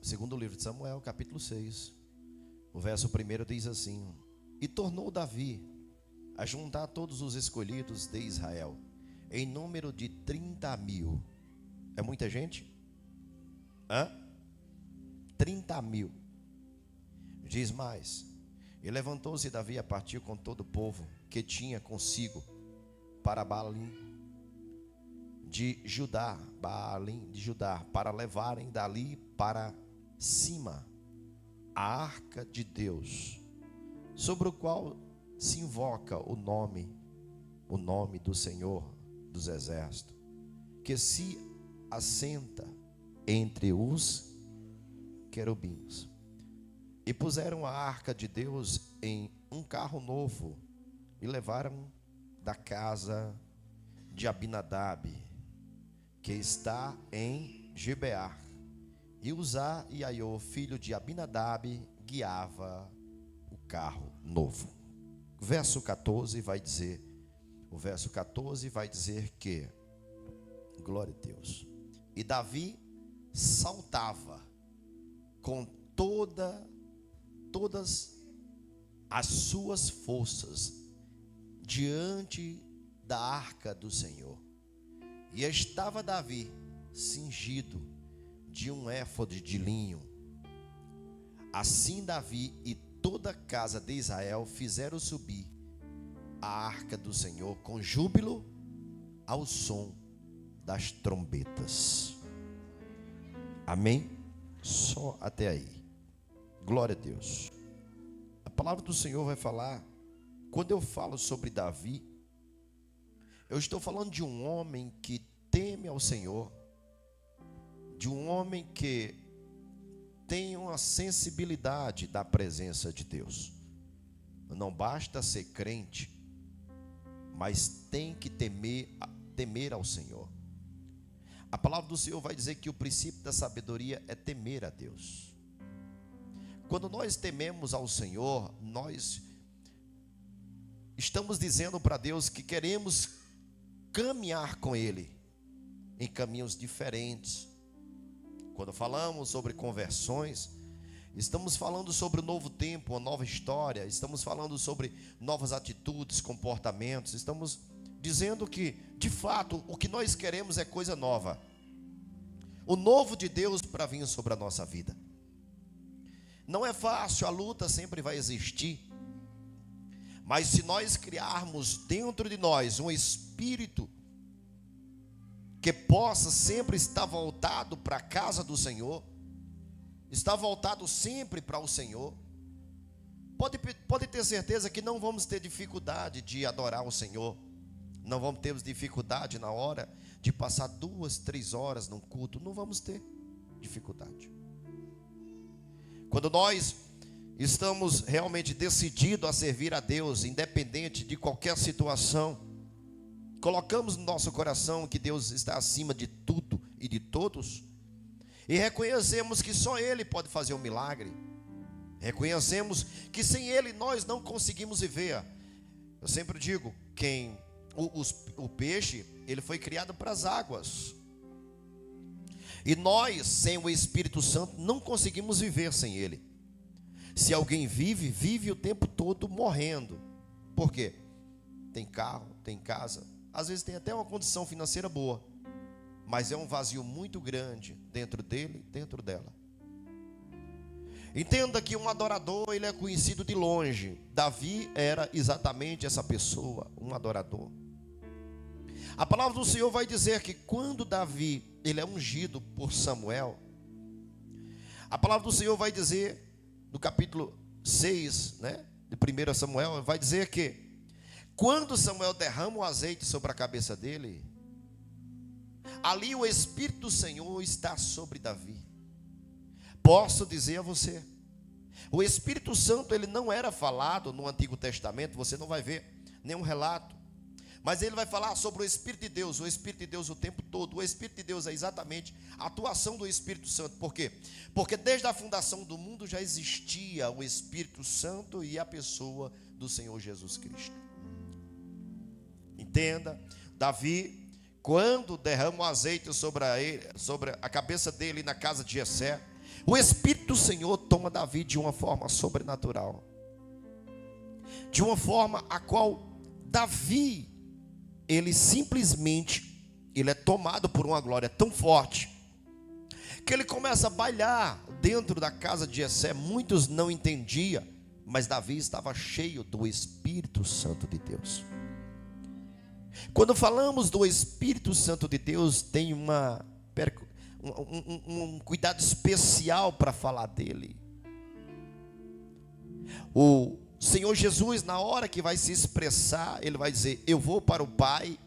Segundo livro de Samuel, capítulo 6. O verso 1 diz assim: E tornou Davi a juntar todos os escolhidos de Israel, em número de 30.000. É muita gente? 30.000. Diz mais: E levantou-se Davi a partir com todo o povo que tinha consigo para Baalim de Judá, para levarem dali para cima a arca de Deus, sobre o qual se invoca o nome do Senhor dos Exércitos, que se assenta entre os querubins. E puseram a arca de Deus em um carro novo e levaram da casa de Abinadab, que está em Gibeá. E Uzá e Aiô, filho de Abinadab, guiava o carro novo. O verso 14 vai dizer que, glória a Deus, e Davi saltava com todas as suas forças diante da arca do Senhor. E estava Davi cingido de um éfode de linho. Assim Davi e toda a casa de Israel fizeram subir a arca do Senhor com júbilo ao som das trombetas. Amém? Só até aí. Glória a Deus. A palavra do Senhor vai falar. Quando eu falo sobre Davi, eu estou falando de um homem que teme ao Senhor, de um homem que tem uma sensibilidade da presença de Deus. Não basta ser crente, mas tem que temer ao Senhor. A palavra do Senhor vai dizer que o princípio da sabedoria é temer a Deus. Quando nós tememos ao Senhor, nós estamos dizendo para Deus que queremos caminhar com Ele em caminhos diferentes. Quando falamos sobre conversões, estamos falando sobre um novo tempo, uma nova história, estamos falando sobre novas atitudes, comportamentos, estamos dizendo que, de fato, o que nós queremos é coisa nova. O novo de Deus para vir sobre a nossa vida. Não é fácil, a luta sempre vai existir. Mas se nós criarmos dentro de nós um espírito que possa sempre estar voltado para a casa do Senhor, estar voltado sempre para o Senhor, pode ter certeza que não vamos ter dificuldade de adorar o Senhor. Não vamos ter dificuldade na hora de passar 2, 3 horas num culto. Não vamos ter dificuldade. Quando nós estamos realmente decididos a servir a Deus, independente de qualquer situação, colocamos no nosso coração que Deus está acima de tudo e de todos, e reconhecemos que só Ele pode fazer um milagre, reconhecemos que sem Ele nós não conseguimos viver. Eu sempre digo, o peixe, ele foi criado para as águas, e nós, sem o Espírito Santo, não conseguimos viver sem Ele. Se alguém vive o tempo todo morrendo. Por quê? Tem carro, tem casa, às vezes tem até uma condição financeira boa, mas é um vazio muito grande dentro dele, dentro dela. Entenda que um adorador, ele é conhecido de longe. Davi era exatamente essa pessoa, um adorador. A palavra do Senhor vai dizer que quando Davi, ele é ungido por Samuel, a palavra do Senhor vai dizer, no capítulo 6, de 1 Samuel, vai dizer que quando Samuel derrama o azeite sobre a cabeça dele, ali o Espírito do Senhor está sobre Davi. Posso dizer a você, o Espírito Santo, ele não era falado no Antigo Testamento, você não vai ver nenhum relato, mas ele vai falar sobre o Espírito de Deus, o Espírito de Deus o tempo todo. O Espírito de Deus é exatamente a atuação do Espírito Santo. Por quê? Porque desde a fundação do mundo já existia o Espírito Santo e a pessoa do Senhor Jesus Cristo. Entenda, Davi, quando derrama o azeite sobre a cabeça dele na casa de Jessé, o Espírito do Senhor toma Davi de uma forma sobrenatural, de uma forma a qual Davi, ele é tomado por uma glória tão forte, que ele começa a bailar dentro da casa de Jessé. Muitos não entendiam, mas Davi estava cheio do Espírito Santo de Deus. Quando falamos do Espírito Santo de Deus, tem um cuidado especial para falar dele. O Senhor Jesus, na hora que vai se expressar, ele vai dizer: eu vou para o Pai,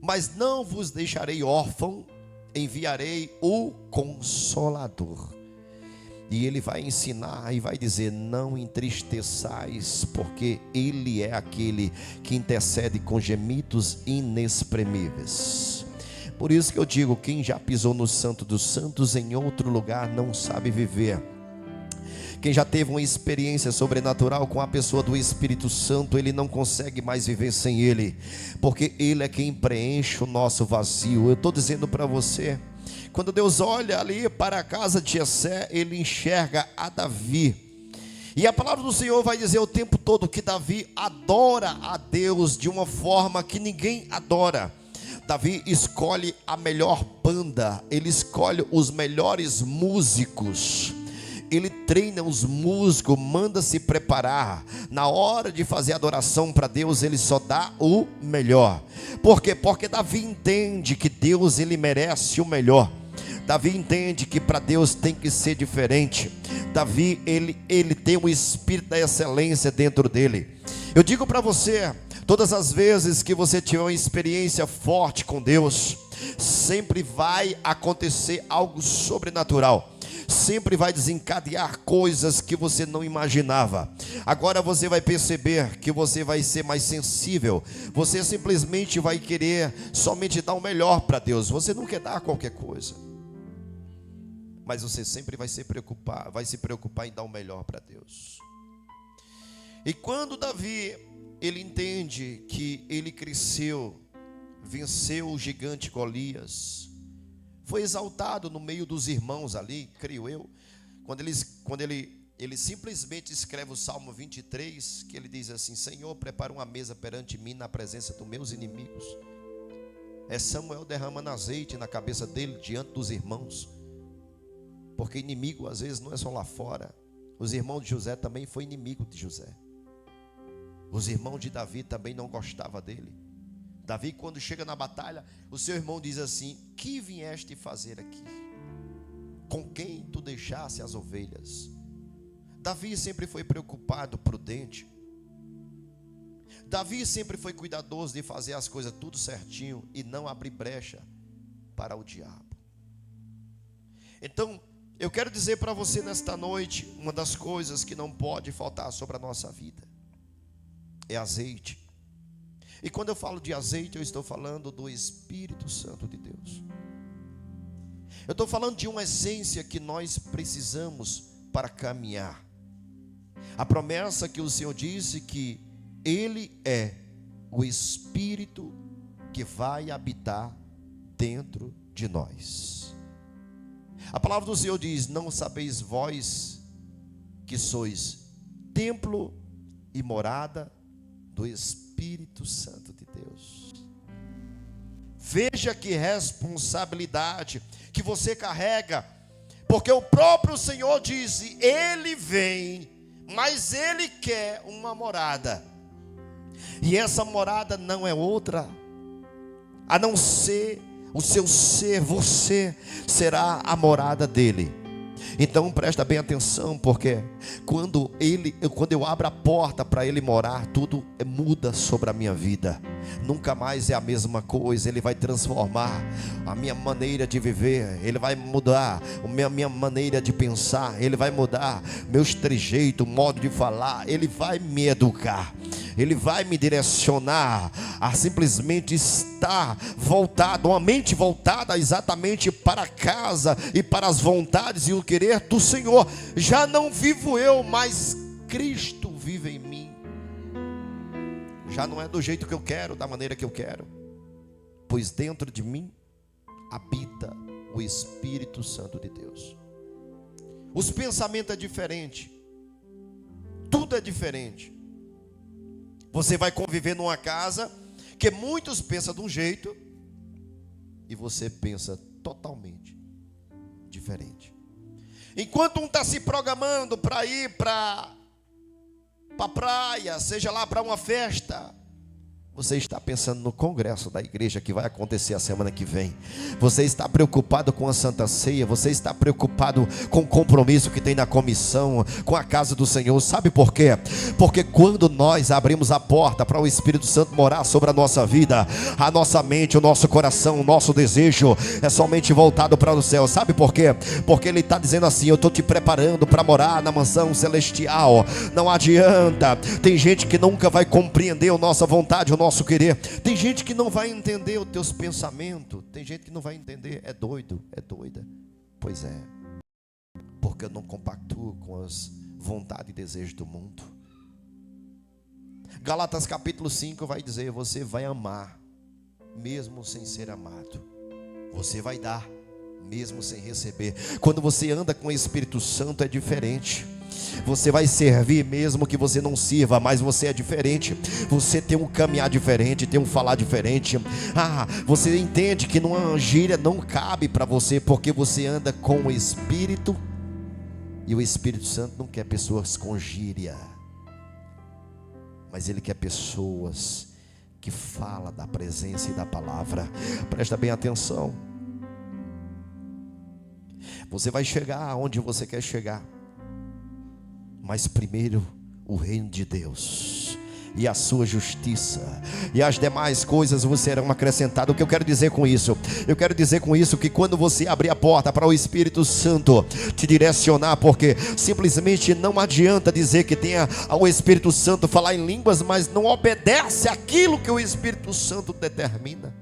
mas não vos deixarei órfão, enviarei o Consolador. E ele vai ensinar e vai dizer: não entristeçais, porque ele é aquele que intercede com gemidos inexprimíveis. Por isso que eu digo, quem já pisou no Santo dos Santos em outro lugar não sabe viver. Quem já teve uma experiência sobrenatural com a pessoa do Espírito Santo, ele não consegue mais viver sem ele, porque ele é quem preenche o nosso vazio. Eu estou dizendo para você, quando Deus olha ali para a casa de Jessé, ele enxerga a Davi. E a palavra do Senhor vai dizer o tempo todo que Davi adora a Deus de uma forma que ninguém adora. Davi escolhe a melhor banda, ele escolhe os melhores músicos, ele treina os músicos, manda se preparar. Na hora de fazer adoração para Deus, ele só dá o melhor. Por quê? Porque Davi entende que Deus, ele merece o melhor. Davi entende que para Deus tem que ser diferente. Davi, ele tem o espírito da excelência dentro dele. Eu digo para você, todas as vezes que você tiver uma experiência forte com Deus, sempre vai acontecer algo sobrenatural. Sempre vai desencadear coisas que você não imaginava. Agora você vai perceber que você vai ser mais sensível. Você simplesmente vai querer somente dar o melhor para Deus. Você não quer dar qualquer coisa, mas você sempre vai se preocupar em dar o melhor para Deus. E quando Davi, ele entende que ele cresceu, venceu o gigante Golias, foi exaltado no meio dos irmãos ali, creio eu, quando ele simplesmente escreve o Salmo 23, que ele diz assim: Senhor, prepara uma mesa perante mim na presença dos meus inimigos. É Samuel derramando azeite na cabeça dele diante dos irmãos, porque inimigo às vezes não é só lá fora. Os irmãos de José também foi inimigo de José. Os irmãos de Davi também não gostavam dele. Davi, quando chega na batalha, o seu irmão diz assim: que vieste fazer aqui? Com quem tu deixaste as ovelhas? Davi sempre foi preocupado, prudente. Davi sempre foi cuidadoso de fazer as coisas tudo certinho e não abrir brecha para o diabo. Então, eu quero dizer para você nesta noite, uma das coisas que não pode faltar sobre a nossa vida é azeite. E quando eu falo de azeite, eu estou falando do Espírito Santo de Deus. Eu estou falando de uma essência que nós precisamos para caminhar. A promessa que o Senhor disse que Ele é o Espírito que vai habitar dentro de nós. A palavra do Senhor diz: não sabeis vós que sois templo e morada do Espírito Santo de Deus. Veja que responsabilidade que você carrega, porque o próprio Senhor disse: Ele vem, mas Ele quer uma morada, e essa morada não é outra a não ser o seu ser. Você será a morada dele. Então presta bem atenção, porque quando eu abro a porta para ele morar, tudo muda sobre a minha vida. Nunca mais é a mesma coisa. Ele vai transformar a minha maneira de viver, ele vai mudar a minha maneira de pensar, ele vai mudar meus trejeitos, modo de falar, ele vai me educar, ele vai me direcionar a simplesmente estar voltado, uma mente voltada exatamente para casa e para as vontades e o querer do Senhor. Já não vivo eu, mas Cristo vive em mim. Já não é do jeito que eu quero, da maneira que eu quero. pois dentro de mim habita o Espírito Santo de Deus. Os pensamentos é diferente, tudo é diferente. Você vai conviver numa casa que muitos pensam de um jeito e você pensa totalmente diferente. Enquanto um está se programando para ir para a praia, seja lá para uma festa, você está pensando no congresso da igreja que vai acontecer a semana que vem. Você está preocupado com a Santa Ceia. Você está preocupado com o compromisso que tem na comissão, com a casa do Senhor. Sabe por quê? Porque quando nós abrimos a porta para o Espírito Santo morar sobre a nossa vida, a nossa mente, o nosso coração, o nosso desejo é somente voltado para o céu. Sabe por quê? Porque Ele está dizendo assim: eu estou te preparando para morar na mansão celestial. Não adianta. Tem gente que nunca vai compreender a nossa vontade, o nosso querer. Tem gente que não vai entender os teus pensamentos. Tem gente que não vai entender. É doido, é doida. Pois é, porque eu não compactuo com as vontades e desejos do mundo. Gálatas capítulo 5 vai dizer: você vai amar mesmo sem ser amado. Você vai dar mesmo sem receber. Quando você anda com o Espírito Santo é diferente. Você vai servir mesmo que você não sirva, mas você é diferente. Você tem um caminhar diferente, tem um falar diferente. Você entende que numa gíria não cabe para você, porque você anda com o Espírito. E o Espírito Santo não quer pessoas com gíria, mas Ele quer pessoas que falam da presença e da palavra. Presta bem atenção. Você vai chegar onde você quer chegar, mas primeiro o reino de Deus e a sua justiça, e as demais coisas vos serão acrescentadas. O que eu quero dizer com isso? Eu quero dizer com isso que quando você abrir a porta para o Espírito Santo te direcionar, porque simplesmente não adianta dizer que tenha o Espírito Santo falar em línguas, mas não obedece àquilo que o Espírito Santo determina.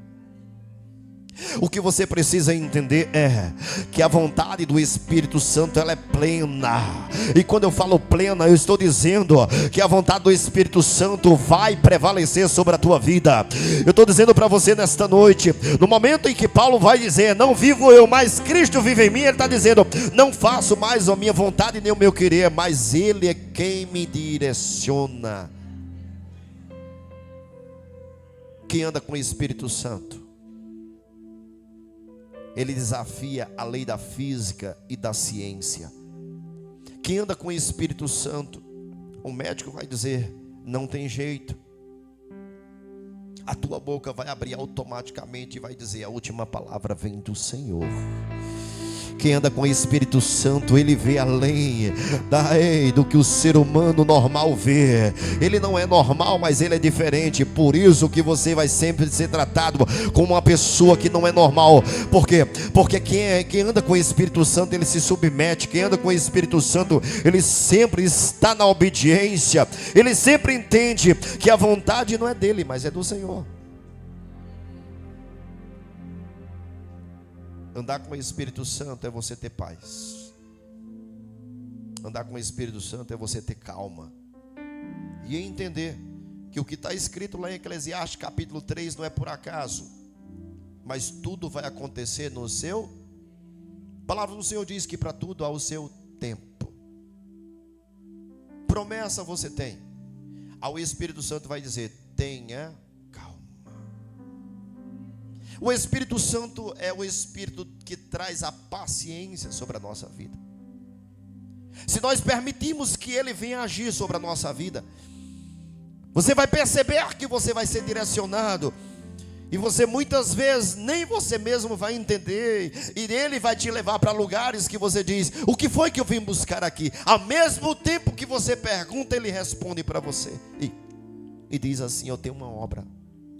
O que você precisa entender é que a vontade do Espírito Santo ela é plena. E quando eu falo plena, eu estou dizendo que a vontade do Espírito Santo vai prevalecer sobre a tua vida. Eu estou dizendo para você nesta noite, no momento em que Paulo vai dizer: não vivo eu, mas Cristo vive em mim. Ele está dizendo: não faço mais a minha vontade nem o meu querer, mas Ele é quem me direciona. Quem anda com o Espírito Santo, ele desafia a lei da física e da ciência. Quem anda com o Espírito Santo, o médico vai dizer: não tem jeito. A tua boca vai abrir automaticamente e vai dizer: a última palavra vem do Senhor. Quem anda com o Espírito Santo, ele vê além do que o ser humano normal vê. Ele não é normal, mas ele é diferente. Por isso que você vai sempre ser tratado como uma pessoa que não é normal. Por quê? Porque quem anda com o Espírito Santo, ele se submete. Quem anda com o Espírito Santo, ele sempre está na obediência. Ele sempre entende que a vontade não é dele, mas é do Senhor. Andar com o Espírito Santo é você ter paz. Andar com o Espírito Santo é você ter calma. E entender que o que está escrito lá em Eclesiastes capítulo 3 não é por acaso, mas tudo vai acontecer no seu. A palavra do Senhor diz que para tudo há o seu tempo. Promessa você tem. Ao Espírito Santo vai dizer: tenha calma. O Espírito Santo é o Espírito que traz a paciência sobre a nossa vida. Se nós permitirmos que Ele venha agir sobre a nossa vida, você vai perceber que você vai ser direcionado. E você muitas vezes nem você mesmo vai entender. E Ele vai te levar para lugares que você diz: o que foi que eu vim buscar aqui? Ao mesmo tempo que você pergunta, Ele responde para você e diz assim: eu tenho uma obra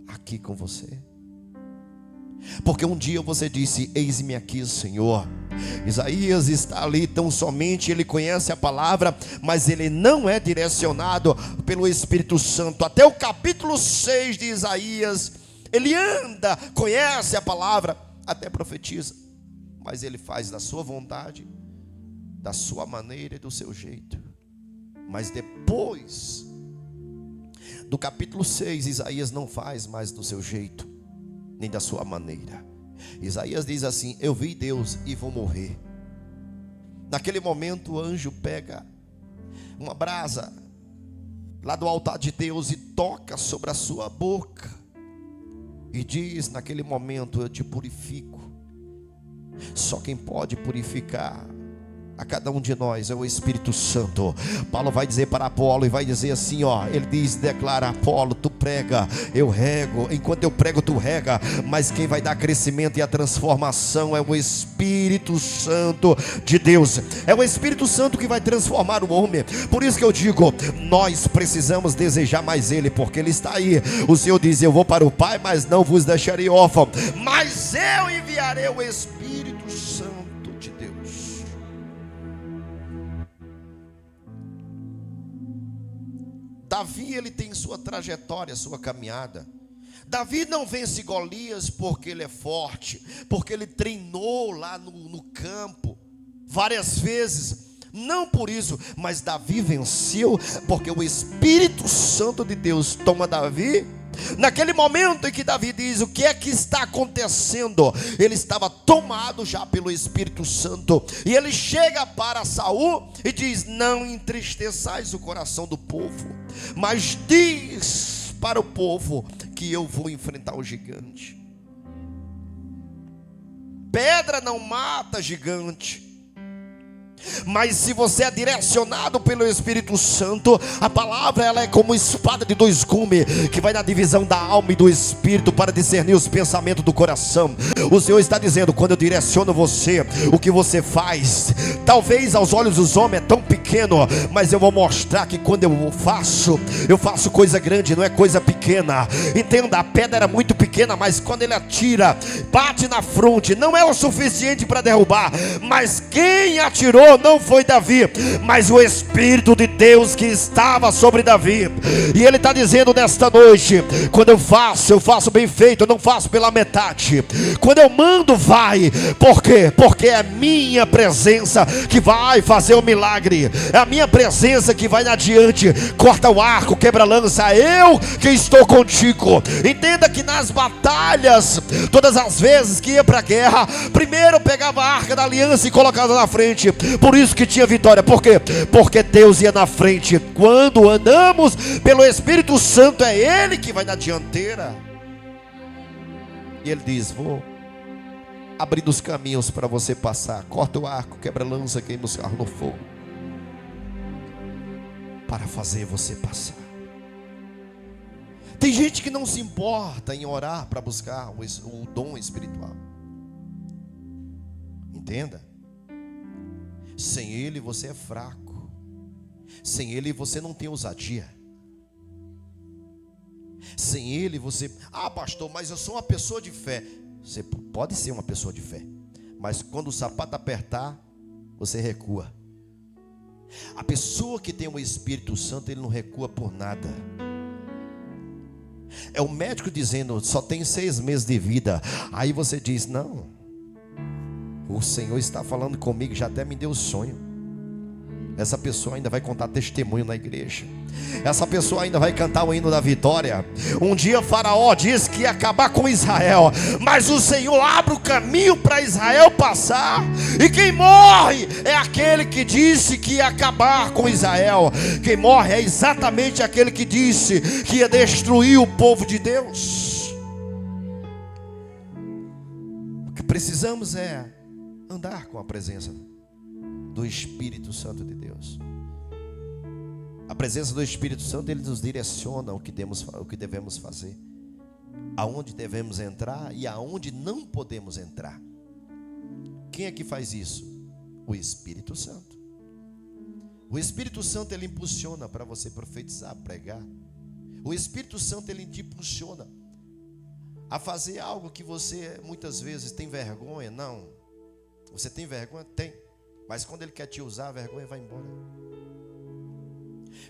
aqui com você. Porque um dia você disse: eis-me aqui, Senhor. Isaías está ali, tão somente ele conhece a palavra, mas ele não é direcionado pelo Espírito Santo. Até o capítulo 6 de Isaías, ele anda, conhece a palavra, até profetiza, mas ele faz da sua vontade, da sua maneira e do seu jeito. Mas depois do capítulo 6, Isaías não faz mais do seu jeito, nem da sua maneira. Isaías diz assim: eu vi Deus e vou morrer. Naquele momento o anjo pega uma brasa lá do altar de Deus e toca sobre a sua boca e diz naquele momento: eu te purifico. Só quem pode purificar a cada um de nós é o Espírito Santo. Paulo vai dizer para Apolo e vai dizer assim, ele diz, declara: Apolo, tu prega, eu rego. Enquanto eu prego, tu rega, mas quem vai dar crescimento e a transformação é o Espírito Santo de Deus. É o Espírito Santo que vai transformar o homem. Por isso que eu digo, nós precisamos desejar mais Ele, porque Ele está aí. O Senhor diz: eu vou para o Pai, mas não vos deixarei órfão, mas eu enviarei o Espírito Santo de Deus. Davi, ele tem sua trajetória, sua caminhada. Davi não vence Golias porque ele é forte, porque ele treinou lá no campo várias vezes. Não por isso, mas Davi venceu porque o Espírito Santo de Deus toma Davi. Naquele momento em que Davi diz: o que é que está acontecendo? Ele estava tomado já pelo Espírito Santo. E ele chega para Saul e diz: não entristeçais o coração do povo, mas diz para o povo que eu vou enfrentar o gigante. Pedra não mata gigante, mas se você é direcionado pelo Espírito Santo, a palavra ela é como espada de dois gumes, que vai na divisão da alma e do espírito para discernir os pensamentos do coração. O Senhor está dizendo: quando eu direciono você, o que você faz, talvez aos olhos dos homens é tão pequeno, mas eu vou mostrar que quando eu faço coisa grande, não é coisa pequena. Entenda, a pedra era muito pequena, mas quando ele atira, bate na fronte, não é o suficiente para derrubar. Mas quem atirou não foi Davi, mas o Espírito de Deus que estava sobre Davi. E ele está dizendo nesta noite: quando eu faço bem feito, eu não faço pela metade. Quando eu mando, vai. Por quê? Porque é a minha presença que vai fazer o milagre, é a minha presença que vai adiante. Corta o arco, quebra a lança, eu que estou contigo. Entenda que nas batalhas, todas as vezes que ia para a guerra, primeiro eu pegava a arca da aliança e colocava na frente. Por isso que tinha vitória. Por quê? Porque Deus ia na frente. Quando andamos pelo Espírito Santo, é Ele que vai na dianteira. E Ele diz: vou abrindo os caminhos para você passar. Corta o arco, quebra a lança, queima os carros no fogo, para fazer você passar. Tem gente que não se importa em orar para buscar o dom espiritual. Entenda, sem Ele você é fraco. Sem Ele você não tem ousadia. Sem Ele você... pastor, mas eu sou uma pessoa de fé. Você pode ser uma pessoa de fé, mas quando o sapato apertar, você recua. A pessoa que tem o Espírito Santo, ele não recua por nada. É o médico dizendo: só tem 6 meses de vida. Aí você diz: não, o Senhor está falando comigo, já até me deu sonho. Essa pessoa ainda vai contar testemunho na igreja. Essa pessoa ainda vai cantar o hino da vitória. Um dia Faraó disse que ia acabar com Israel, mas o Senhor abre o caminho para Israel passar. E quem morre é aquele que disse que ia acabar com Israel. Quem morre é exatamente aquele que disse que ia destruir o povo de Deus. O que precisamos é andar com a presença do Espírito Santo de Deus. A presença do Espírito Santo, ele nos direciona o que devemos fazer, aonde devemos entrar e aonde não podemos entrar. Quem é que faz isso? O Espírito Santo. O Espírito Santo, ele impulsiona para você profetizar, pregar. O Espírito Santo, ele te impulsiona a fazer algo que você muitas vezes tem vergonha. Não, você tem vergonha? Tem. Mas quando Ele quer te usar, a vergonha vai embora.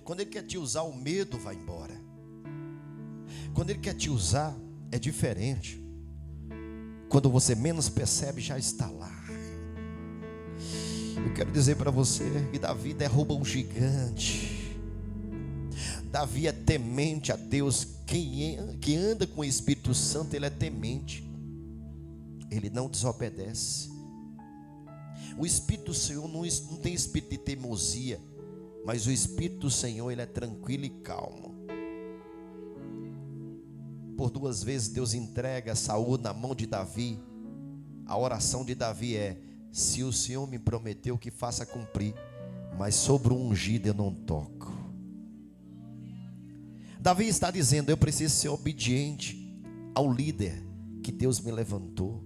Quando Ele quer te usar, o medo vai embora. Quando Ele quer te usar, é diferente. Quando você menos percebe, já está lá. Eu quero dizer para você que Davi derruba um gigante. Davi é temente a Deus. Quem anda com o Espírito Santo, ele é temente. ele não desobedece. O Espírito do Senhor não tem espírito de teimosia, mas o Espírito do Senhor, ele é tranquilo e calmo. Por 2 vezes Deus entrega Saul na mão de Davi. A oração de Davi é: se o Senhor me prometeu, que faça cumprir, mas sobre o ungido eu não toco. Davi está dizendo: eu preciso ser obediente ao líder que Deus me levantou,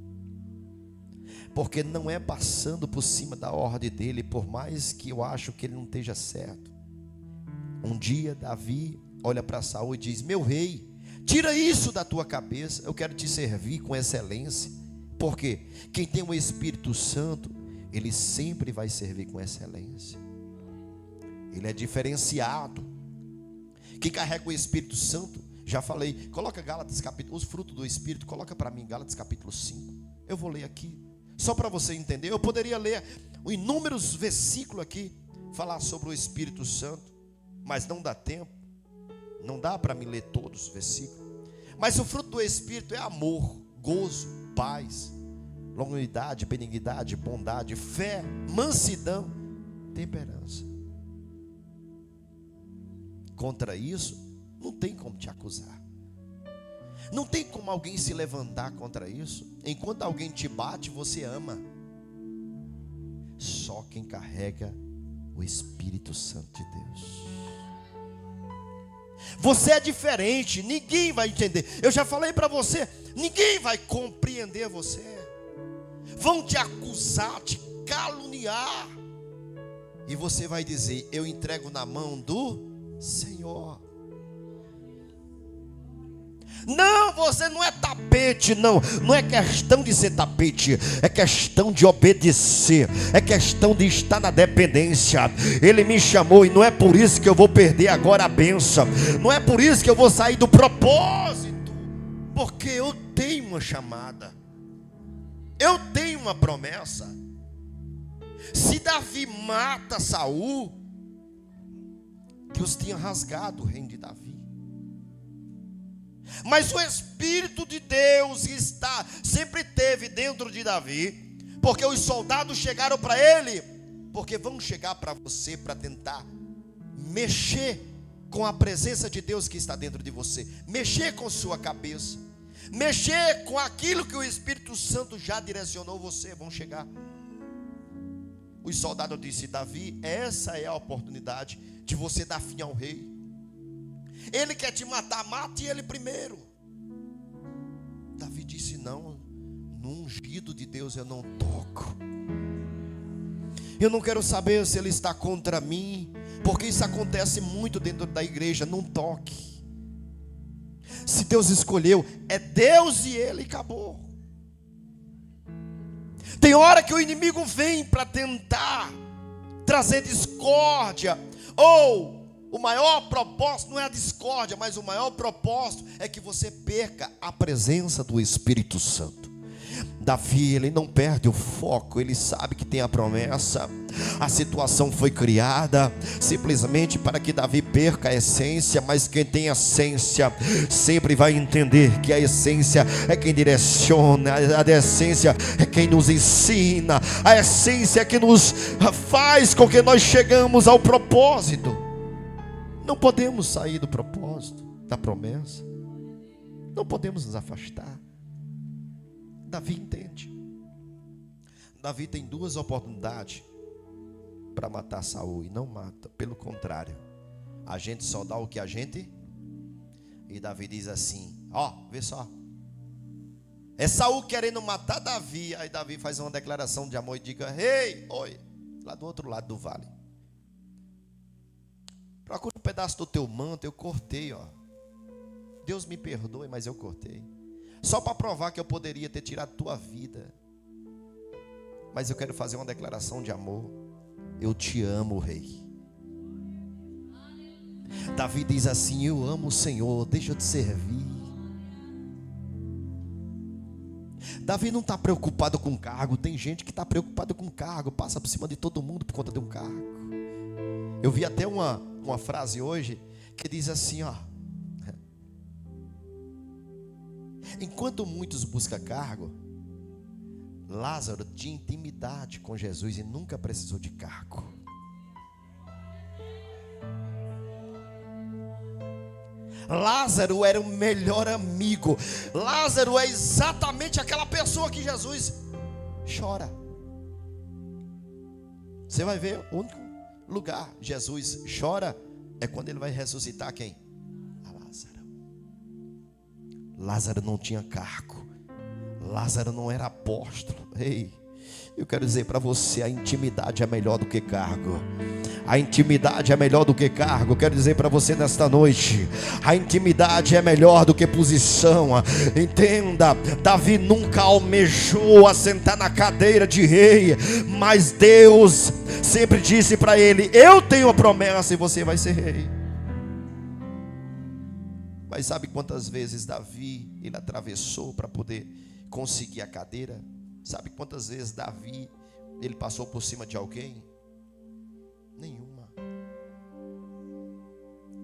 porque não é passando por cima da ordem dele, por mais que eu acho que ele não esteja certo. Um dia Davi olha para Saul e diz: meu rei, tira isso da tua cabeça, eu quero te servir com excelência. Porque quem tem o Espírito Santo, ele sempre vai servir com excelência. Ele é diferenciado. Quem carrega o Espírito Santo, já falei, coloca Gálatas capítulo, os frutos do Espírito, coloca para mim Gálatas capítulo 5. Eu vou ler aqui, só para você entender. Eu poderia ler inúmeros versículos aqui, falar sobre o Espírito Santo, mas não dá tempo, não dá para me ler todos os versículos. Mas o fruto do Espírito é amor, gozo, paz, longanimidade, benignidade, bondade, fé, mansidão, temperança. Contra isso, não tem como te acusar. Não tem como alguém se levantar contra isso. Enquanto alguém te bate, você ama. Só quem carrega o Espírito Santo de Deus. Você é diferente, ninguém vai entender. Eu já falei para você, ninguém vai compreender você. Vão te acusar, te caluniar, e você vai dizer: eu entrego na mão do Senhor. Não, você não é tapete, não é questão de ser tapete, é questão de obedecer, é questão de estar na dependência. Ele me chamou e não é por isso que eu vou perder agora a bênção, não é por isso que eu vou sair do propósito, porque eu tenho uma chamada, eu tenho uma promessa. Se Davi mata Saul, Deus tinha rasgado o reino de Davi. Mas o Espírito de Deus sempre teve dentro de Davi, porque os soldados chegaram para ele, porque vão chegar para você para tentar mexer com a presença de Deus que está dentro de você, mexer com sua cabeça, mexer com aquilo que o Espírito Santo já direcionou você. Vão chegar. Os soldados disseram: Davi, essa é a oportunidade de você dar fim ao rei. Ele quer te matar, mate ele primeiro. Davi disse: não, no ungido de Deus eu não toco. Eu não quero saber se ele está contra mim, porque isso acontece muito dentro da igreja. Não toque. Se Deus escolheu, é Deus e ele, acabou. Tem hora que o inimigo vem para tentar trazer discórdia, ou o maior propósito não é a discórdia, mas o maior propósito é que você perca a presença do Espírito Santo. Davi, ele não perde o foco, ele sabe que tem a promessa. A situação foi criada simplesmente para que Davi perca a essência, mas quem tem a essência sempre vai entender que a essência é quem direciona, a essência é quem nos ensina, a essência é que nos faz com que nós chegamos ao propósito. Não podemos sair do propósito, da promessa. Não podemos nos afastar. Davi entende. Davi tem 2 oportunidades para matar Saul e não mata. Pelo contrário, a gente só dá o que a gente. E Davi diz assim: ó, vê só, é Saul querendo matar Davi. Aí Davi faz uma declaração de amor e diga: ei, oi, lá do outro lado do vale, procura um pedaço do teu manto. Eu cortei, ó. Deus me perdoe, mas eu cortei, só para provar que eu poderia ter tirado tua vida. Mas eu quero fazer uma declaração de amor. Eu te amo, rei. Davi diz assim: eu amo o Senhor, deixa eu te servir. Davi não está preocupado com cargo. Tem gente que está preocupado com cargo, passa por cima de todo mundo por conta de um cargo. Eu vi até uma frase hoje que diz assim, ó: enquanto muitos buscam cargo, Lázaro tinha intimidade com Jesus e nunca precisou de cargo. Lázaro era o melhor amigo. Lázaro é exatamente aquela pessoa que Jesus chora. Você vai ver, o único lugar Jesus chora é quando ele vai ressuscitar quem? A Lázaro. Lázaro não tinha cargo. Lázaro não era apóstolo. Ei, eu quero dizer para você, a intimidade é melhor do que cargo. A intimidade é melhor do que cargo. Eu quero dizer para você nesta noite, a intimidade é melhor do que posição. Entenda, Davi nunca almejou assentar na cadeira de rei, mas Deus sempre disse para ele: eu tenho a promessa e você vai ser rei. Mas sabe quantas vezes Davi ele atravessou para poder conseguir a cadeira? Sabe quantas vezes Davi ele passou por cima de alguém? Nenhuma.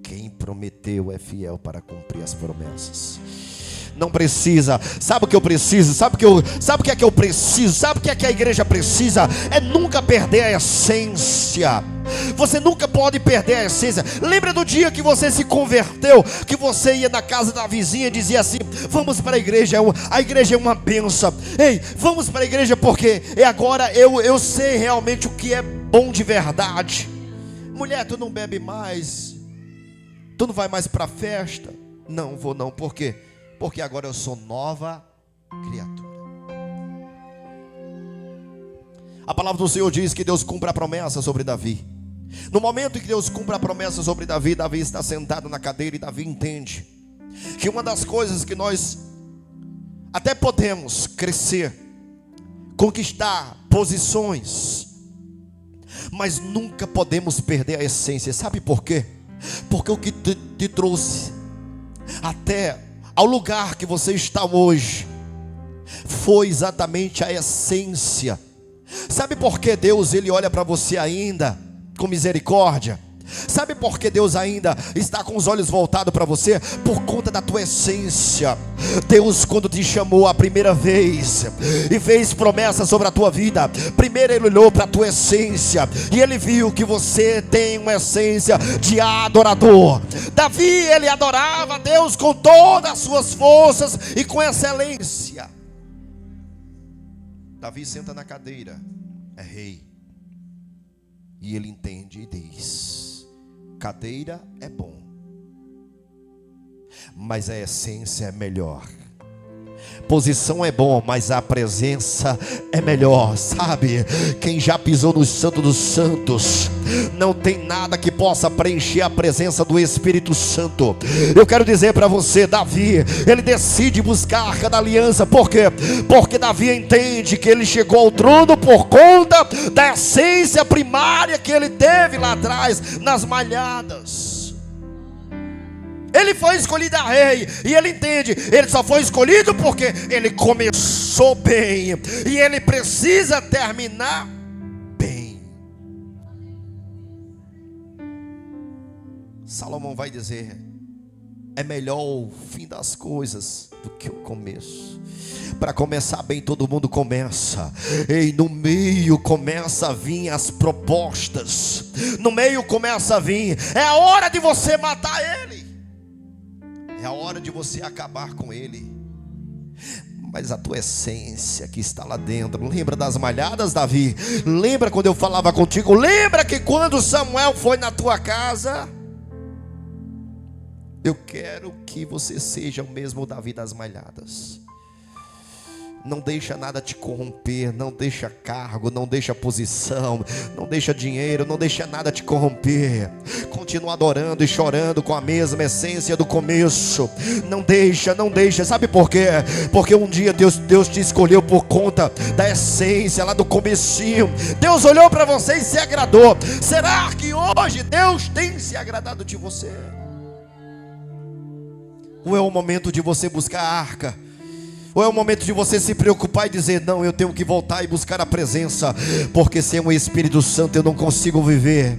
Quem prometeu é fiel para cumprir as promessas. Não precisa. Sabe o que eu preciso? Sabe o que é que eu preciso? Sabe o que é que a igreja precisa? É nunca perder a essência. Você nunca pode perder a essência. Lembra do dia que você se converteu, que você ia na casa da vizinha e dizia assim: vamos para a igreja é uma bênção. Ei, vamos para a igreja porque agora eu sei realmente o que é bom de verdade. Mulher, tu não bebe mais? Tu não vai mais para a festa? Não vou não. Por quê? Porque agora eu sou nova criatura. A palavra do Senhor diz que Deus cumpre a promessa sobre Davi. No momento em que Deus cumpre a promessa sobre Davi, Davi está sentado na cadeira e Davi entende que uma das coisas que nós até podemos crescer, conquistar posições, mas nunca podemos perder a essência. Sabe por quê? Porque o que te trouxe até ao lugar que você está hoje foi exatamente a essência. Sabe por que Deus ele olha para você ainda com misericórdia? Sabe por que Deus ainda está com os olhos voltados para você? Por conta da tua essência. Deus, quando te chamou a primeira vez e fez promessa sobre a tua vida, primeiro Ele olhou para a tua essência e Ele viu que você tem uma essência de adorador. Davi, ele adorava a Deus com todas as suas forças e com excelência. Davi senta na cadeira, é rei, e ele entende e diz: cadeira é bom, mas a essência é melhor. Posição é bom, mas a presença é melhor. Sabe, quem já pisou no Santo dos Santos, não tem nada que possa preencher a presença do Espírito Santo. Eu quero dizer para você, Davi, ele decide buscar a Arca da Aliança. Por quê? Porque Davi entende que ele chegou ao trono por conta da essência primária que ele teve lá atrás, nas malhadas. Ele foi escolhido a rei, e ele entende, ele só foi escolhido porque ele começou bem, e ele precisa terminar bem. Salomão vai dizer: é melhor o fim das coisas do que o começo. Para começar bem, todo mundo começa, e no meio começa a vir as propostas, no meio começa a vir, é a hora de você matar ele, é a hora de você acabar com ele. Mas a tua essência que está lá dentro, lembra das malhadas, Davi? Lembra quando eu falava contigo? Lembra que quando Samuel foi na tua casa? Eu quero que você seja o mesmo Davi das malhadas. Não deixa nada te corromper, não deixa cargo, não deixa posição, não deixa dinheiro, não deixa nada te corromper. Continua adorando e chorando com a mesma essência do começo. Não deixa. Sabe por quê? Porque um dia Deus te escolheu por conta da essência lá do comecinho. Deus olhou para você e se agradou. Será que hoje Deus tem se agradado de você? Ou é o momento de você buscar a arca? Ou é o momento de você se preocupar e dizer: não, eu tenho que voltar e buscar a presença, porque sem o Espírito Santo eu não consigo viver.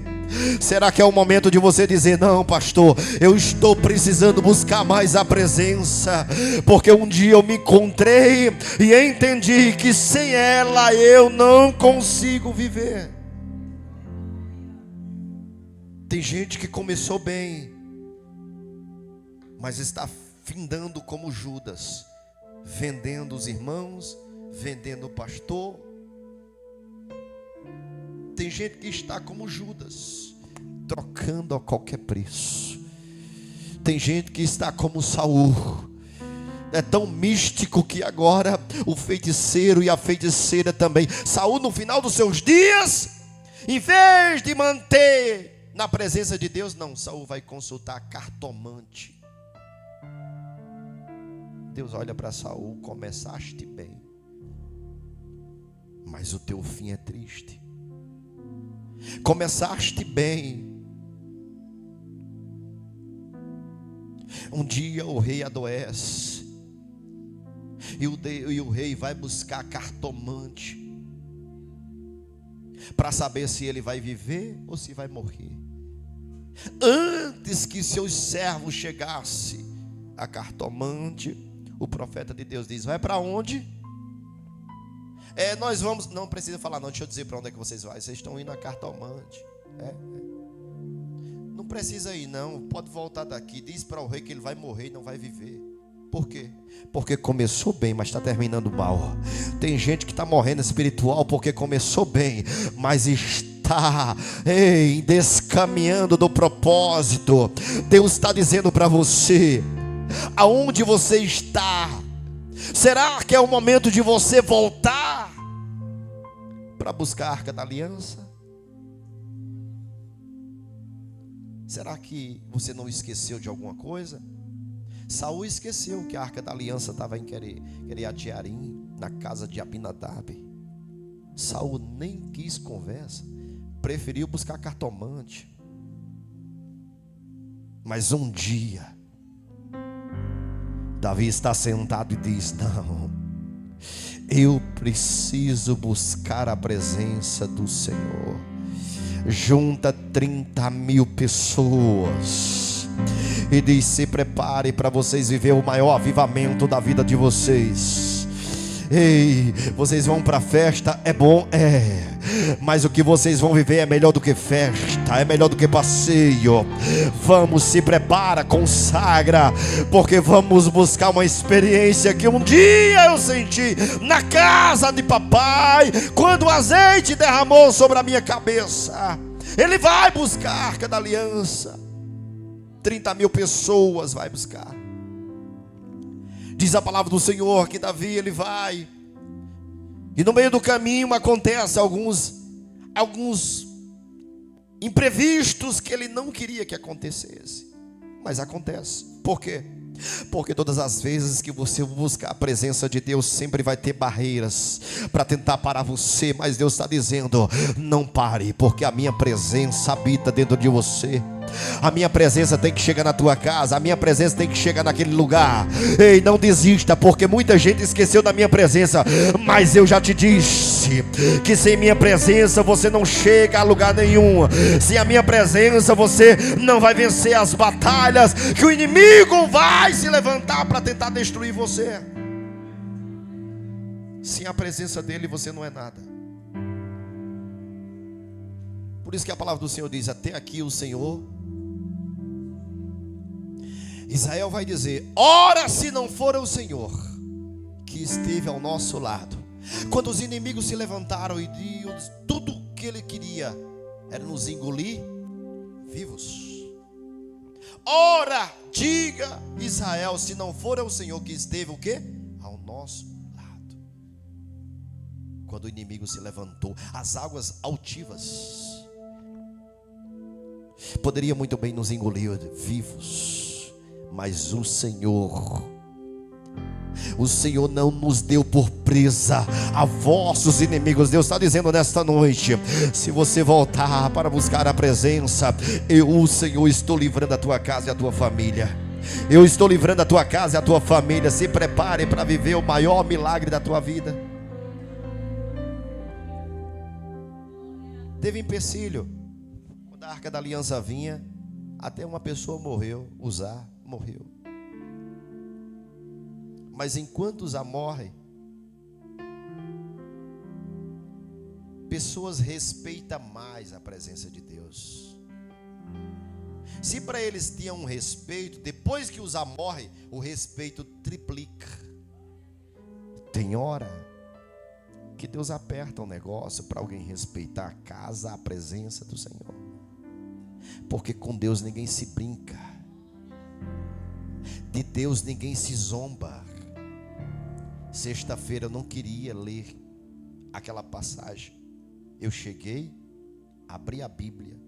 Será que é o momento de você dizer: não, pastor, eu estou precisando buscar mais a presença, porque um dia eu me encontrei e entendi que sem ela eu não consigo viver. Tem gente que começou bem, mas está findando como Judas, vendendo os irmãos, vendendo o pastor. Tem gente que está como Judas, trocando a qualquer preço. Tem gente que está como Saul, é tão místico que agora o feiticeiro e a feiticeira também. Saul, no final dos seus dias, em vez de manter na presença de Deus, não, Saul vai consultar a cartomante. Deus olha para Saul: começaste bem, mas o teu fim é triste. Começaste bem. Um dia o rei adoece, e o rei vai buscar cartomante para saber se ele vai viver ou se vai morrer. Antes que seus servos chegassem, a cartomante, o profeta de Deus diz: vai para onde? Nós vamos, não precisa falar não, deixa eu dizer para onde é que vocês vão. Vocês estão indo a cartomante. Não precisa ir não, pode voltar daqui. Diz para o rei que ele vai morrer e não vai viver. Por quê? Porque começou bem, mas está terminando mal. Tem gente que está morrendo espiritual porque começou bem, mas está descaminhando do propósito. Deus está dizendo para você: aonde você está? Será que é o momento de você voltar para buscar a Arca da Aliança? Será que você não esqueceu de alguma coisa? Saul esqueceu que a Arca da Aliança estava em Queriate-Jearim, na casa de Abinadab. Saul nem quis conversa, preferiu buscar cartomante. Mas um dia Davi está sentado e diz: não, eu preciso buscar a presença do Senhor. Junta 30.000 pessoas e diz: se prepare para vocês viver o maior avivamento da vida de vocês. Vocês vão para a festa, é bom, mas o que vocês vão viver é melhor do que festa, é melhor do que passeio. Vamos, se prepara, consagra, porque vamos buscar uma experiência que um dia eu senti na casa de papai, quando o azeite derramou sobre a minha cabeça. Ele vai buscar a Arca da Aliança. 30.000 pessoas vai buscar. Diz a palavra do Senhor que Davi, ele vai, e no meio do caminho acontece alguns imprevistos que ele não queria que acontecesse, mas acontece. Por quê? Porque todas as vezes que você buscar a presença de Deus, sempre vai ter barreiras para tentar parar você. Mas Deus está dizendo: não pare, porque a minha presença habita dentro de você. A minha presença tem que chegar na tua casa, a minha presença tem que chegar naquele lugar. Não desista, porque muita gente esqueceu da minha presença, mas eu já te disse que sem minha presença você não chega a lugar nenhum. Sem a minha presença você não vai vencer as batalhas que o inimigo vai se levantar para tentar destruir você. Sem a presença dele você não é nada. Por isso que a palavra do Senhor diz: até aqui o Senhor. Israel vai dizer: ora, se não for o Senhor que esteve ao nosso lado, quando os inimigos se levantaram e Deus, tudo que ele queria era nos engolir vivos. Ora, diga Israel, se não for o Senhor que esteve o quê? Ao nosso lado. Quando o inimigo se levantou, as águas altivas poderia muito bem nos engolir vivos, mas o Senhor não nos deu por presa a vossos inimigos. Deus está dizendo nesta noite: se você voltar para buscar a presença, o Senhor, estou livrando a tua casa e a tua família. Eu estou livrando a tua casa e a tua família. Se prepare para viver o maior milagre da tua vida. Teve empecilho. Quando a Arca da Aliança vinha, até uma pessoa morreu, Uzá morreu. Mas enquanto Uzá morre, pessoas respeitam mais a presença de Deus. Se para eles tinham um respeito, depois que Uzá morre, o respeito triplica. Tem hora que Deus aperta um negócio para alguém respeitar a casa, a presença do Senhor. Porque com Deus ninguém se brinca. De Deus ninguém se zomba. Sexta-feira eu não queria ler aquela passagem. Eu cheguei, abri a Bíblia,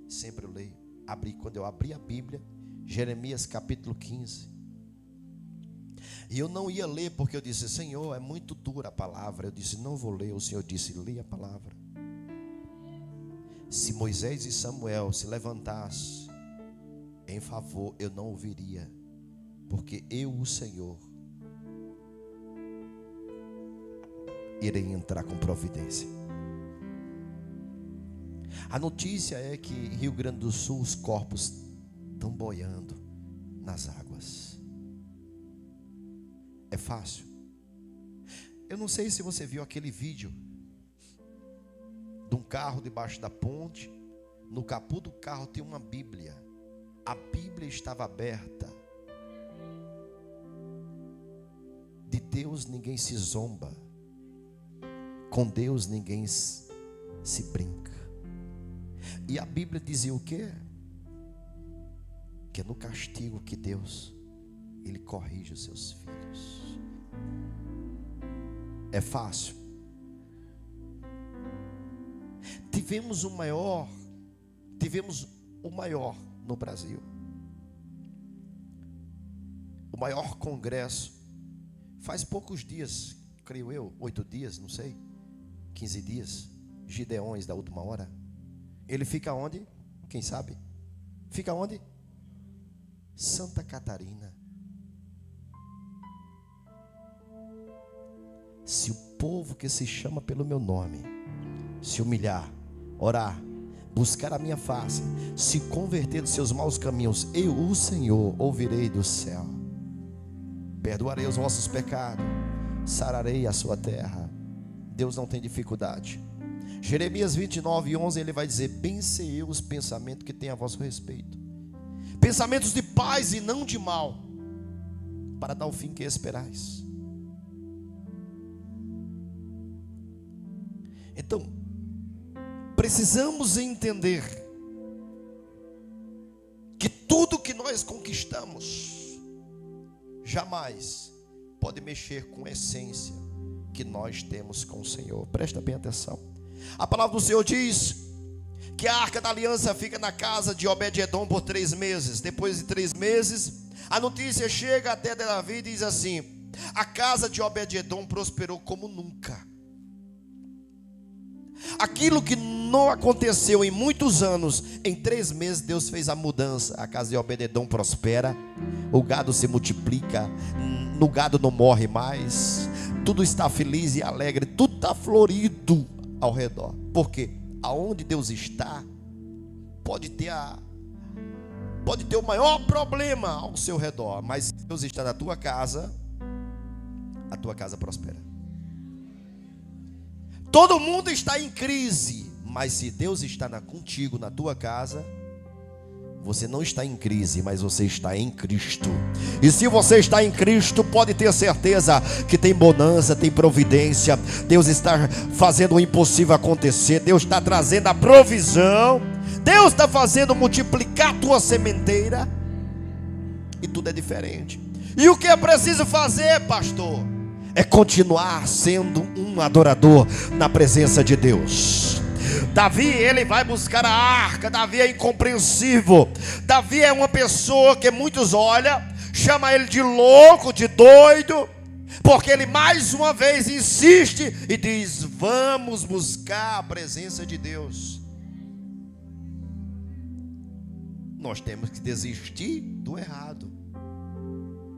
sempre eu leio. Quando eu abri a Bíblia, Jeremias capítulo 15. E eu não ia ler porque eu disse: Senhor, é muito dura a palavra. Eu disse: não vou ler. O Senhor disse: leia a palavra. Se Moisés e Samuel se levantassem em favor, eu não ouviria, porque eu, o Senhor, irei entrar com providência. A notícia é que em Rio Grande do Sul os corpos estão boiando nas águas. É fácil. Eu não sei se você viu aquele vídeo de um carro debaixo da ponte. No capô do carro tem uma Bíblia. A Bíblia estava aberta. De Deus ninguém se zomba. Com Deus ninguém se brinca. E a Bíblia dizia o quê? Que é no castigo que Deus, Ele corrige os seus filhos. É fácil. Tivemos o maior no Brasil. O maior congresso. Faz poucos dias, creio eu, 8 dias, não sei, 15 dias, Gideões da última hora. Ele fica onde? Quem sabe? Fica onde? Santa Catarina. Se o povo que se chama pelo meu nome se humilhar, orar, buscar a minha face, se converter dos seus maus caminhos, eu, o Senhor, ouvirei do céu, perdoarei os vossos pecados, sararei a sua terra. Deus não tem dificuldade. Jeremias 29:11, ele vai dizer: bem sei eu os pensamentos que tem a vosso respeito, pensamentos de paz e não de mal, para dar o fim que esperais. Então, precisamos entender que tudo que nós conquistamos jamais pode mexer com a essência que nós temos com o Senhor. Presta bem atenção. A palavra do Senhor diz que a Arca da Aliança fica na casa de Obed-edom por 3 meses. Depois de 3 meses, a notícia chega até Davi e diz assim: a casa de Obed-edom prosperou como nunca. Aquilo que não aconteceu em muitos anos, em 3 meses Deus fez a mudança. A casa de Obed-edom prospera, o gado se multiplica, no gado não morre mais, tudo está feliz e alegre, tudo está florido ao redor. Porque aonde Deus está, pode ter o maior problema ao seu redor, mas se Deus está na tua casa, a tua casa prospera. Todo mundo está em crise, mas se Deus está contigo, na tua casa, você não está em crise, mas você está em Cristo. E se você está em Cristo, pode ter certeza que tem bonança, tem providência. Deus está fazendo o impossível acontecer. Deus está trazendo a provisão. Deus está fazendo multiplicar a tua sementeira. E tudo é diferente. E o que é preciso fazer, pastor? É continuar sendo um adorador na presença de Deus. Davi, ele vai buscar a arca. Davi é incompreensível. Davi é uma pessoa que muitos olham, chama ele de louco, de doido, porque ele mais uma vez insiste e diz: vamos buscar a presença de Deus. Nós temos que desistir do errado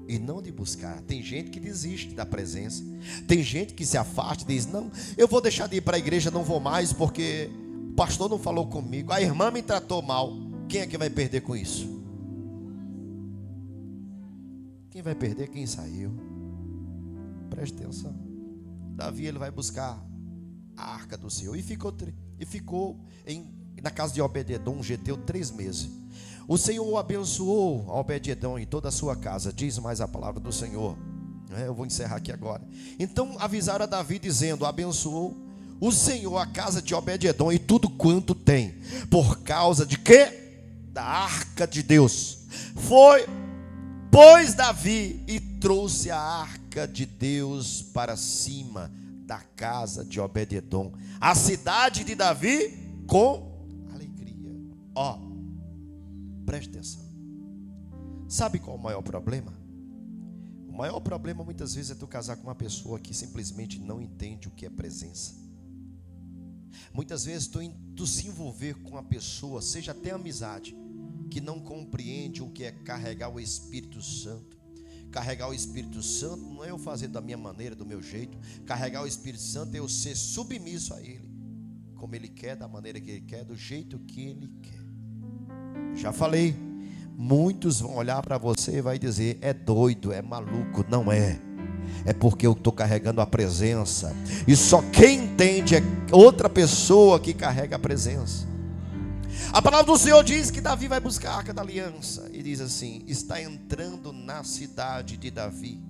e não de buscar. Tem gente que desiste da presença. Tem gente que se afasta e diz: não, eu vou deixar de ir para a igreja, não vou mais, porque pastor não falou comigo, a irmã me tratou mal. Quem é que vai perder com isso? Quem vai perder é quem saiu. Preste atenção. Davi, ele vai buscar a arca do Senhor. E ficou na casa de Obed-edom, um geteu, 3 meses. O Senhor abençoou a Obed-edom e toda a sua casa. Diz mais a palavra do Senhor. Eu vou encerrar aqui agora. Então avisaram a Davi dizendo: abençoou o Senhor a casa de Obed-edom e tudo quanto tem. Por causa de quê? Da arca de Deus. Pois Davi e trouxe a arca de Deus para cima da casa de Obed-edom, a cidade de Davi, com alegria. Preste atenção. Sabe qual é o maior problema? O maior problema muitas vezes é tu casar com uma pessoa que simplesmente não entende o que é presença. Muitas vezes tu se envolver com uma pessoa, seja até amizade, que não compreende o que é carregar o Espírito Santo. Carregar o Espírito Santo não é eu fazer da minha maneira, do meu jeito. Carregar o Espírito Santo é eu ser submisso a Ele, como Ele quer, da maneira que Ele quer, do jeito que Ele quer. Já falei, muitos vão olhar para você e vai dizer: é doido, é maluco. Não é. É porque eu estou carregando a presença. E só quem entende é outra pessoa que carrega a presença. A palavra do Senhor diz que Davi vai buscar a arca da aliança. E diz assim: está entrando na cidade de Davi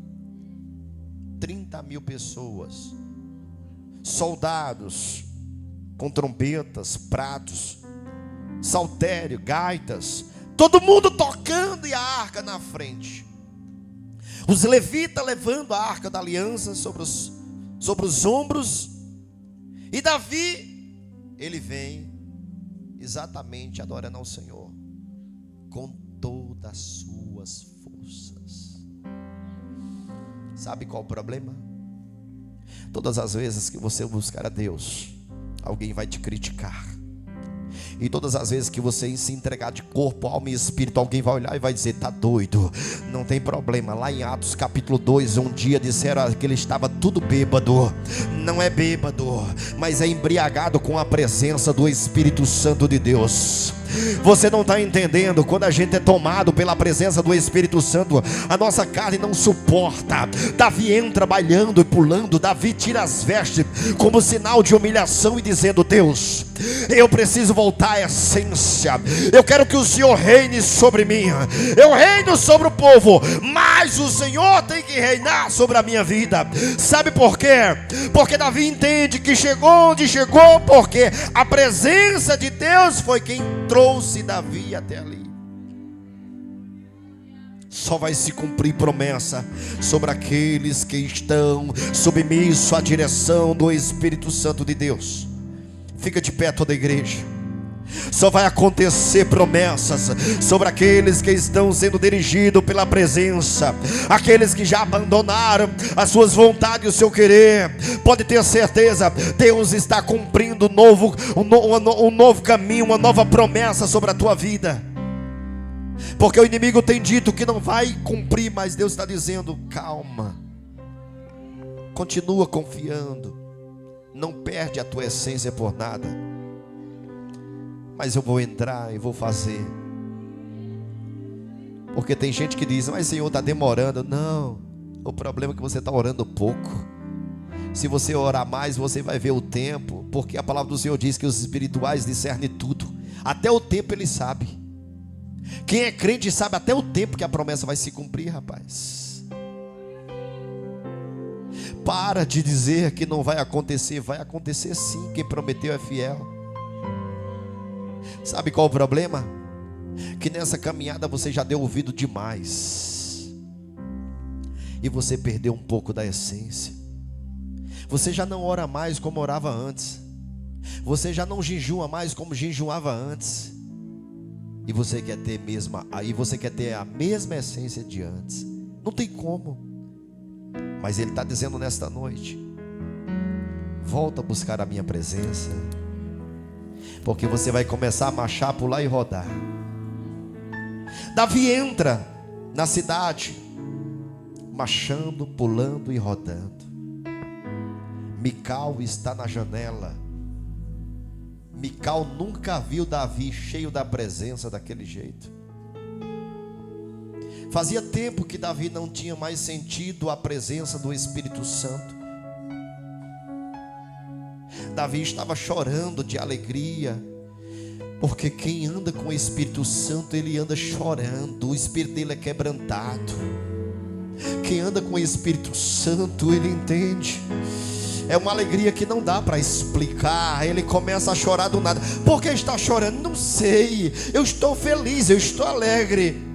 30.000 pessoas, soldados com trombetas, pratos, saltério, gaitas, todo mundo tocando e a arca na frente. Os levitas levando a arca da aliança sobre os ombros. E Davi, ele vem exatamente adorando ao Senhor com todas as suas forças. Sabe qual o problema? Todas as vezes que você buscar a Deus, alguém vai te criticar. E todas as vezes que você se entregar de corpo, alma e espírito, alguém vai olhar e vai dizer: tá doido. Não tem problema. Lá em Atos capítulo 2, um dia disseram que ele estava tudo bêbado. Não é bêbado, mas é embriagado com a presença do Espírito Santo de Deus. Você não está entendendo. Quando a gente é tomado pela presença do Espírito Santo, a nossa carne não suporta. Davi entra bailando e pulando. Davi tira as vestes como sinal de humilhação e dizendo: Deus, eu preciso voltar à essência. Eu quero que o Senhor reine sobre mim. Eu reino sobre o povo, mas o Senhor tem que reinar sobre a minha vida. Sabe por quê? Porque Davi entende que chegou onde chegou porque a presença de Deus foi quem trouxe Davi até ali. Só vai se cumprir promessa sobre aqueles que estão submissos à direção do Espírito Santo de Deus. Fica de pé toda a igreja. Só vai acontecer promessas sobre aqueles que estão sendo dirigidos pela presença. Aqueles que já abandonaram as suas vontades e o seu querer, pode ter certeza, Deus está cumprindo um novo caminho, uma nova promessa sobre a tua vida. Porque o inimigo tem dito que não vai cumprir, mas Deus está dizendo: calma, continua confiando, não perde a tua essência por nada. Mas eu vou entrar e vou fazer. Porque tem gente que diz: mas Senhor, está demorando. Não, o problema é que você está orando pouco. Se você orar mais, você vai ver o tempo. Porque a palavra do Senhor diz que os espirituais discernem tudo. Até o tempo ele sabe. Quem é crente sabe até o tempo que a promessa vai se cumprir, rapaz. Para de dizer que não vai acontecer. Vai acontecer sim, quem prometeu é fiel. Sabe qual o problema? Que nessa caminhada você já deu ouvido demais. E você perdeu um pouco da essência. Você já não ora mais como orava antes. Você já não jejua mais como jejuava antes. E você quer ter a mesma essência de antes. Não tem como. Mas Ele está dizendo nesta noite: volta a buscar a minha presença. Porque você vai começar a marchar, pular e rodar. Davi entra na cidade, marchando, pulando e rodando. Mical está na janela. Mical nunca viu Davi cheio da presença daquele jeito. Fazia tempo que Davi não tinha mais sentido a presença do Espírito Santo. Davi estava chorando de alegria, porque quem anda com o Espírito Santo, ele anda chorando, o espírito dele é quebrantado. Quem anda com o Espírito Santo, ele entende. É uma alegria que não dá para explicar. Ele começa a chorar do nada. Por que está chorando? Não sei. Eu estou feliz, eu estou alegre.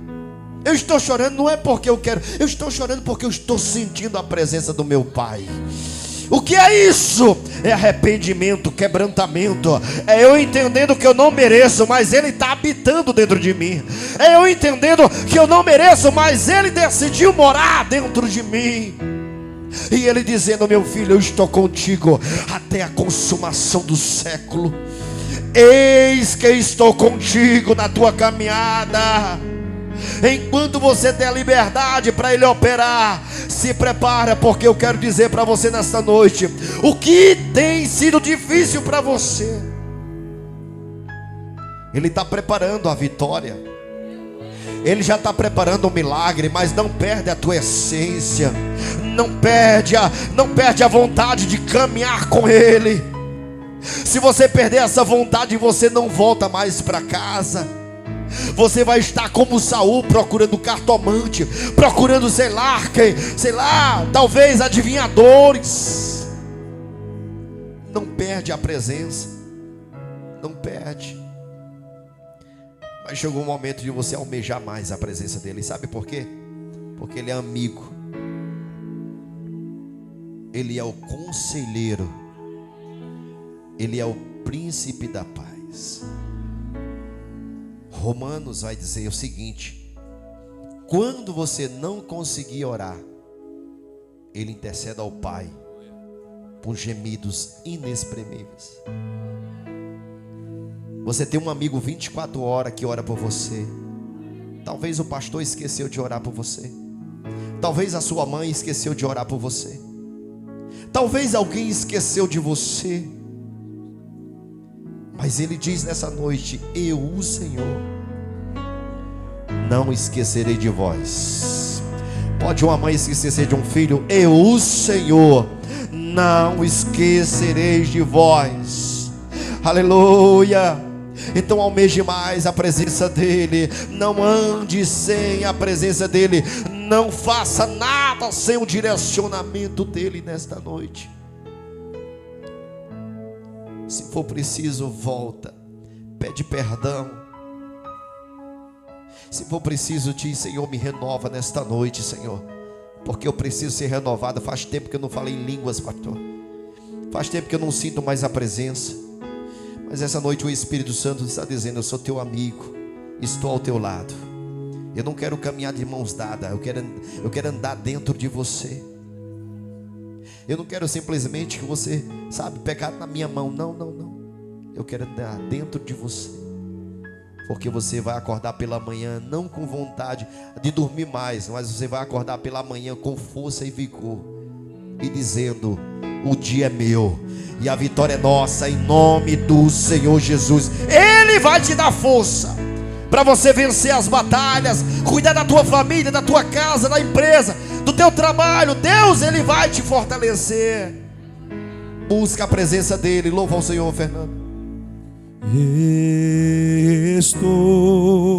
Eu estou chorando não é porque eu quero, eu estou chorando porque eu estou sentindo a presença do meu Pai. O que é isso? É arrependimento, quebrantamento. É eu entendendo que eu não mereço, mas Ele está habitando dentro de mim. É eu entendendo que eu não mereço, mas Ele decidiu morar dentro de mim. E Ele dizendo: meu filho, eu estou contigo até a consumação do século. Eis que estou contigo na tua caminhada. Enquanto você tem a liberdade para Ele operar, se prepara, porque eu quero dizer para você nesta noite o que tem sido difícil para você. Ele está preparando a vitória, Ele já está preparando o milagre, mas não perde a tua essência, não perde a vontade de caminhar com Ele. Se você perder essa vontade, você não volta mais para casa. Você vai estar como Saul, procurando cartomante, procurando sei lá, talvez adivinhadores. Não perde a presença, não perde. Mas chegou o momento de você almejar mais a presença dele. Sabe por quê? Porque Ele é amigo, Ele é o conselheiro, Ele é o príncipe da paz. Romanos vai dizer o seguinte: quando você não conseguir orar, Ele intercede ao Pai por gemidos inexprimíveis. Você tem um amigo 24 horas que ora por você. Talvez o pastor esqueceu de orar por você. Talvez a sua mãe esqueceu de orar por você. Talvez alguém esqueceu de você. Mas Ele diz nessa noite: eu, o Senhor, não esquecerei de vós. Pode uma mãe esquecer de um filho? Eu, o Senhor, não esquecerei de vós. Aleluia. Então almeje mais a presença dEle. Não ande sem a presença dEle. Não faça nada sem o direcionamento dEle nesta noite. Se for preciso, volta, pede perdão. Se for preciso, diz: Senhor, me renova nesta noite, Senhor, porque eu preciso ser renovado. Faz tempo que eu não falei em línguas, pastor. Faz tempo que eu não sinto mais a presença. Mas essa noite o Espírito Santo está dizendo: eu sou teu amigo, estou ao teu lado. Eu não quero caminhar de mãos dadas, eu quero andar dentro de você. Eu não quero simplesmente que você, pegar na minha mão. Não. Eu quero andar dentro de você. Porque você vai acordar pela manhã não com vontade de dormir mais, mas você vai acordar pela manhã com força e vigor, e dizendo: o dia é meu e a vitória é nossa, em nome do Senhor Jesus. Ele vai te dar força para você vencer as batalhas, cuidar da tua família, da tua casa, da empresa, do teu trabalho. Deus, Ele vai te fortalecer. Busca a presença dEle. Louva ao Senhor, Fernando. Estou